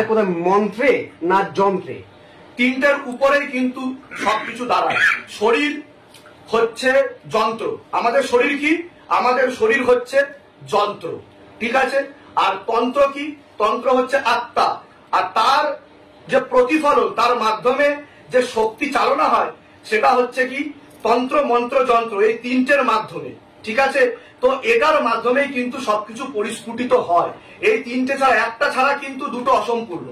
কোথায় মন্ত্রে না যন্ত্রে? তিনটের উপরেই কিন্তু সবকিছু দাঁড়ায়। শরীর হচ্ছে যন্ত্র, আমাদের শরীর কি? আমাদের শরীর হচ্ছে যন্ত্র, ঠিক আছে? আর তন্ত্র কি? তন্ত্র হচ্ছে আত্মা, আর তার যে প্রতিফলন, তার মাধ্যমে যে শক্তি চালনা হয় সেটা হচ্ছে কি? তন্ত্র, মন্ত্র, যন্ত্র, এই তিনটের মাধ্যমে, ঠিক আছে? তো এটার মাধ্যমেই কিন্তু সবকিছু পরিস্ফুটিত হয়। এই তিনটে ছাড়া, একটা ছাড়া কিন্তু দুটো অসম্পূর্ণ।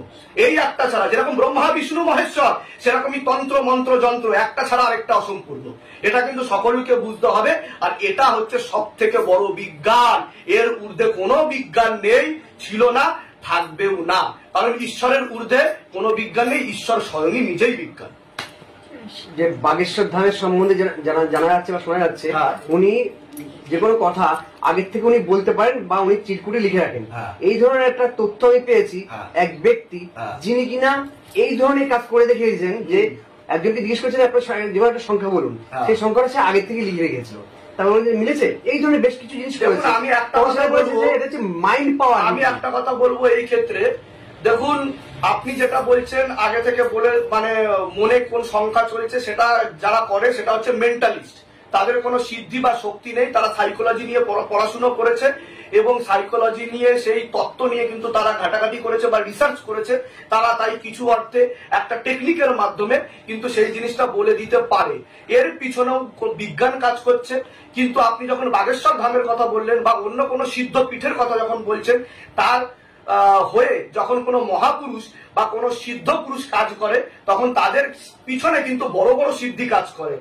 এই একটা ছাড়া, যেরকম ব্রহ্মা বিষ্ণু মহেশ্বর, সেরকমই তন্ত্র, মন্ত্র, যন্ত্র, একটা ছাড়া আরেকটা অসম্পূর্ণ। এটা কিন্তু সকলকে বুঝতে হবে। আর এটা হচ্ছে সব থেকে বড় বিজ্ঞান। এর ঊর্ধ্বে কোনো বিজ্ঞান নেই, ছিল না, থাকবেও না। কারণ ঈশ্বরের ঊর্ধ্বে কোনো বিজ্ঞান নেই, ঈশ্বর স্বয়ংই নিজেই বিজ্ঞান। যে বাগেশ্বর ধামের সম্বন্ধে জানা যাচ্ছে বা শোনা যাচ্ছে, উনি যে কোনো কথা আগের থেকে উনি বলতে পারেন বা উনি চিরকুটে লিখে রাখেন। এই ধরনের একটা তথ্য আমি পেয়েছি, এক ব্যক্তি যিনি কিনা এই ধরনের কাজ করে দেখিয়েছেন যে একজনকে জিজ্ঞেস করছেন আপনার জীবনের একটা সংখ্যা বলুন, সেই সংখ্যাটা সে আগের থেকে লিখে রেখেছিল। তারপরে মিলেছে এই ধরনের বেশ কিছু জিনিস। আমি একটা কথা বলবো, এটা হচ্ছে মাইন্ড পাওয়ার। আমি একটা কথা বলবো এই ক্ষেত্রে, দেখুন আপনি যেটা বলছেন আগে থেকে বলে, মানে মনে কোন সংখ্যা চলছে সেটা যারা করে সেটা হচ্ছে মেন্টালিস্ট। তাদের কোনো সিদ্ধি বা শক্তি নেই, তারা সাইকোলজি নিয়ে পড়াশুনো করেছে এবং সাইকোলজি নিয়ে সেই তত্ত্ব নিয়ে কিন্তু তারা ঘাটাঘাটি করেছে বা রিসার্চ করেছে। তারা তাই কিছু অর্থে একটা টেকনিকের মাধ্যমে কিন্তু সেই জিনিসটা বলে দিতে পারে। এর পিছনেও বিজ্ঞান কাজ করছে। কিন্তু আপনি যখন বাগেশ্বর ধামের কথা বললেন বা অন্য কোনো সিদ্ধ পীঠের কথা যখন বলছেন, তার হয়ে যখন কোনো মহাপুরুষ বা কোনো সিদ্ধ পুরুষ কাজ করে, তখন তাদের পিছনে কিন্তু বড় বড় সিদ্ধি কাজ করে।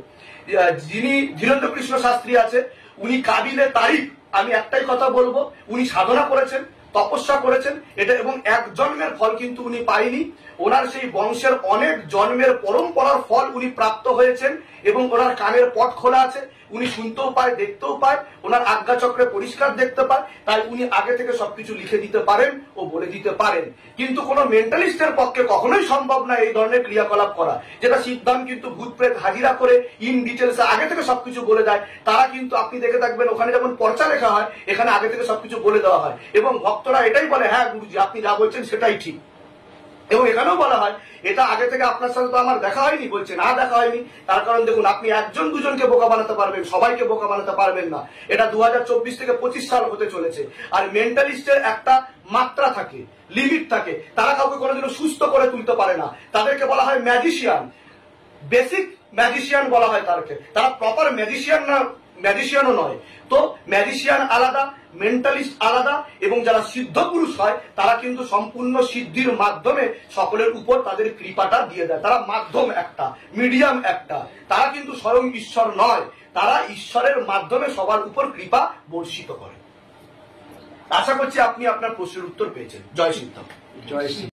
যিনি ধীরেন্দ্র কৃষ্ণ শাস্ত্রী আছে, উনি কাবিলে তারিফ। আমি একটাই কথা বলবো, উনি সাধনা করেছেন, তপস্যা করেছেন, এটা এবং এক জন্মের ফল কিন্তু উনি পাইনি। ওনার সেই বংশের অনেক জন্মের পরম্পরার ফল উনি প্রাপ্ত হয়েছেন এবং ওনার কানের পট খোলা আছে, উনি শুনতেও পায়, দেখতেও পায়, ওনার আজ্ঞাচক্রে পরিষ্কার দেখতে পায়। তাই উনি আগে থেকে সবকিছু লিখে দিতে পারেন ও বলে দিতে পারেন। কিন্তু কোনো মেন্টালিস্টের পক্ষে কখনোই সম্ভব না এই ধরনের ক্রিয়াকলাপ করা, যেটা সিদ্ধান্ত কিন্তু ভূত প্রেত হাজিরা করে ইন ডিটেলস আগে থেকে সবকিছু বলে দেয়। তারা কিন্তু আপনি দেখে থাকবেন, ওখানে যখন পর্চা লেখা হয়, এখানে আগে থেকে সবকিছু বলে দেওয়া হয় এবং ভক্তরা এটাই বলে, হ্যাঁ গুরুজি আপনি যা বলছেন সেটাই ঠিক। এবং এখানেও বলা হয়, এটা আগে থেকে আপনার সাথে তো আমার দেখা হয়নি, বলছে না দেখা হয়নি। তার কারণ দেখুন, আপনি একজন দুজনকে বোকা বানাতে পারবেন, সবাইকে বোকা বানাতে পারবেন না। এটা 2024 থেকে 25 সাল হতে চলেছে। আর মেন্টালিস্টের একটা মাত্রা থাকে, লিমিট থাকে। তারা কাউকে কোনোদিনও সুস্থ করে তুলতে পারে না। তাদেরকে বলা হয় ম্যাজিশিয়ান, বেসিক ম্যাজিশিয়ান বলা হয় তাদেরকে। তারা প্রপার ম্যাজিশিয়ান না, ম্যাজিশিয়ানও নয়। তো ম্যাজিশিয়ান আলাদা, মেন্টালিস্ট আলাদা, এবং যারা সিদ্ধ পুরুষ হয় তারা কিন্তু সম্পূর্ণ সিদ্ধির মাধ্যমে সকলের উপর তাদের কৃপাটা দিয়ে দেয়। তারা মাধ্যম একটা, মিডিয়াম একটা। তারা কিন্তু স্বয়ং ঈশ্বর নয়, তারা ঈশ্বরের মাধ্যমে সবার উপর কৃপা বর্ষিত করে। আশা করছি আপনি আপনার প্রশ্নের উত্তর পেয়েছেন। জয় সিদ্ধ। জয় শ্রী।